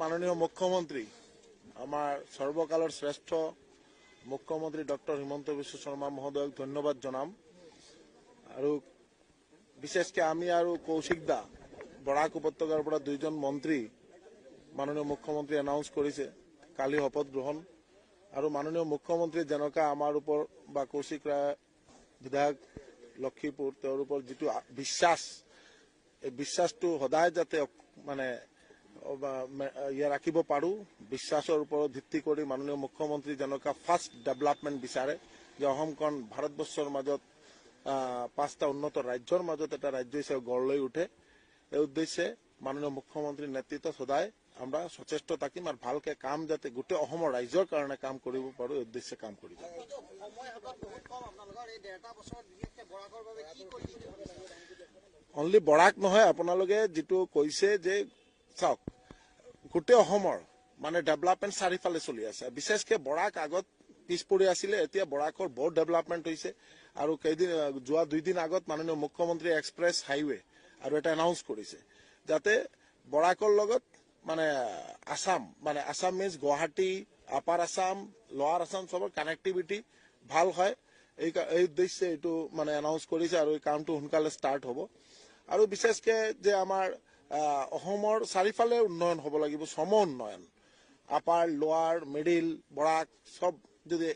মাননীয় মুখ্যমন্ত্ৰী আমাৰ সৰ্বকালেৰ শ্ৰেষ্ঠ মুখ্যমন্ত্ৰী ডক্টৰ হিমন্ত বিশ্ব শৰ্মা মহোদয়ক ধন্যবাদ জনাম আৰু বিশেষকে আমি আৰু কৌশিক দা বৰাক উপত্যকাৰ পৰা দুইজন মন্ত্ৰী মাননীয় মুখ্যমন্ত্ৰী এনাউন্স কৰিছে কালি শপত গ্ৰহণ আৰু মাননীয় মুখ্যমন্ত্ৰী যেনেকা আমাৰ ওপৰ বা কৌশিক ৰায় বিধায়ক লক্ষীপুৰ তেওঁৰ ওপৰ যিটো বিশ্বাস এই বিশ্বাসটো সদায় যাতে মানে ৰাখিব পাৰো বিশ্বাসৰ ওপৰত ভিত্তি কৰি মাননীয় মুখ্যমন্ত্ৰী যেনেকা ফাৰ্ষ্ট ডেভেলপমেণ্ট বিচাৰে যে অসমখন ভাৰতবৰ্ষৰ মাজত পাঁচটা উন্নত ৰাজ্যৰ মাজত এটা ৰাজ্য হিচাপে গঢ় লৈ উঠে এই উদ্দেশ্যে মাননীয় মুখ্যমন্ত্ৰীৰ নেতৃত্বত সদায় আমৰা সচেষ্ট থাকিম আৰ ভালকে কাম যাতে গোটেই অসমৰ ৰাইজৰ কাৰণে কাম কৰিব পাৰো এই উদ্দেশ্যে কাম কৰিম অনলি বৰাক নহয় আপোনালোকে যেটো কৈছে যে চাওক গোটেই অসমৰ মানে ডেভেলপমেণ্ট চাৰিফালে চলি আছে বিশেষকৈ বৰাক আগত পিছ পৰি আছিলে এতিয়া বৰাকৰ বহুত ডেভেলপমেণ্ট হৈছে আৰু কেইদিন যোৱা 2 দিন আগত মাননীয় মুখ্যমন্ত্ৰী এক্সপ্ৰেছ হাইৱে আৰু এটা এনাউন্স কৰিছে যাতে বৰাকৰ লগত মানে আসাম মিন্স গুৱাহাটী আপাৰ আসাম লোৱাৰ আসাম সবৰ কানেক্টিভিটি ভাল হয় এই উদ্দেশ্যে এইটো মানে এনাউন্স কৰিছে আৰু এই কামটো সোনকালে ষ্টাৰ্ট হ'ব আৰু বিশেষকৈ যে আমাৰ অসমৰ চাৰিফালে উন্নয়ন হ'ব লাগিব সম উন্নয়ন আপাৰ লোৱাৰ মিডিল বৰাক সব যদি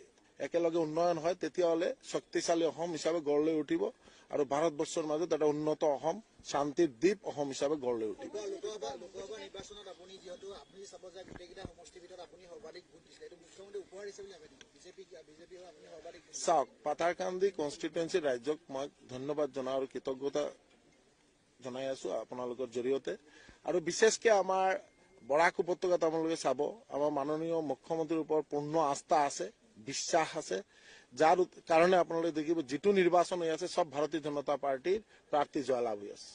একেলগে উন্নয়ন হয় তেতিয়াহ'লে শক্তিশালী অসম হিচাপে গঢ় লৈ উঠিব আৰু ভাৰতবৰ্ষৰ মাজত এটা উন্নত অসম শান্তিৰ দ্বীপ অসম হিচাপে গঢ় লৈ উঠিব চাওক পাথাৰকান্দি কনষ্টিটুৱেঞ্চি ৰাজ্যক মই ধন্যবাদ জনাওঁ আৰু কৃতজ্ঞতা জনাই আছো আপোনালোকৰ জৰিয়তে আৰু বিশেষকৈ আমাৰ বৰাক উপত্যকাত আপোনালোকে চাব আমাৰ মাননীয় মুখ্যমন্ত্ৰীৰ ওপৰত পূৰ্ণ আস্থা আছে বিশ্বাস আছে যাৰ কাৰণে আপোনালোকে দেখিব যেটো নিৰ্বাচন হৈ আছে সব ভাৰতীয় জনতা পাৰ্টিৰ প্ৰাৰ্থী জয়লাভ হৈ আছে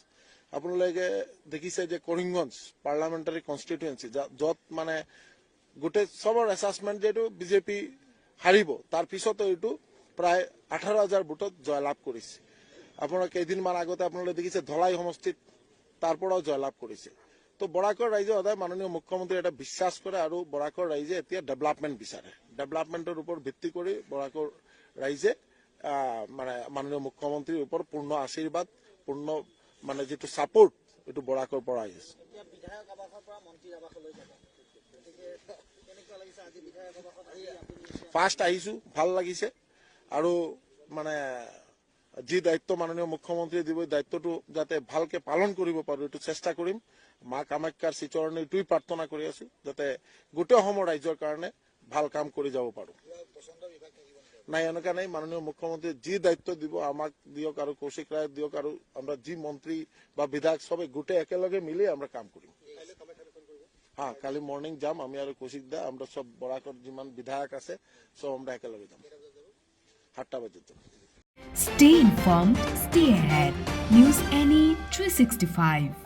আপোনালোকে দেখিছে যে কৰিমগঞ্জ পাৰ্লামেণ্টাৰী কনষ্টিটুৱেঞ্চি য'ত মানে গোটেই সবৰ এছাছমেণ্ট যেটো বিজেপি হাৰিব তাৰ পিছতো এইটো প্ৰায় 18,000 ভোটত জয়লাভ কৰিছে আপোনাৰ কেইদিনমান আগতে আপোনালোকে দেখিছে ধলাই সমষ্টিত তাৰ পৰাও জয়লাভ কৰিছে তো বৰাকৰ ৰাইজে সদায় মাননীয় মুখ্যমন্ত্ৰী এটা বিশ্বাস কৰে আৰু বৰাকৰ ৰাইজে এতিয়া ডেভেলপমেণ্ট বিচাৰে ডেভেলপমেণ্টৰ ওপৰত ভিত্তি কৰি বৰাকৰ ৰাইজে মানে মাননীয় মুখ্যমন্ত্ৰীৰ ওপৰত পূৰ্ণ আশীৰ্বাদ পূৰ্ণ মানে যেটো সাপোৰ্ট এইটো বৰাকৰ পৰা আহিছে ফাৰ্ষ্ট আহিছো ভাল লাগিছে আৰু মানে যি দায়িত্ব মাননীয় মুখ্যমন্ত্ৰীয়ে দিব দায়িত্বটো যাতে ভালকে পালন কৰিব পাৰো এইটো চেষ্টা কৰিম মা কামাখ্যাৰ শ্ৰীচৰণে এইটোই প্ৰাৰ্থনা কৰি আছো যাতে গোটেই অসমৰ ৰাইজৰ কাৰণে ভাল কাম কৰি যাব পাৰো নাই এনেকা নাই মাননীয় মুখ্যমন্ত্ৰী যি দায়িত্ব দিব আমাক দিয়ক আৰু কৌশিক ৰায় দিয়ক আৰু আমৰা যি মন্ত্ৰী বা বিধায়ক সবে গোটে একেলগে মিলি আমৰা কাম কৰিম হ্যাঁ কালি মৰ্নিং যাম আমি আৰু কৌশিক দা আমরা সব বরাকর যিমান বিধায়ক আছে সব আমরা একেলগে যাম 7টা বাজে Stay informed, stay ahead. News Any 365.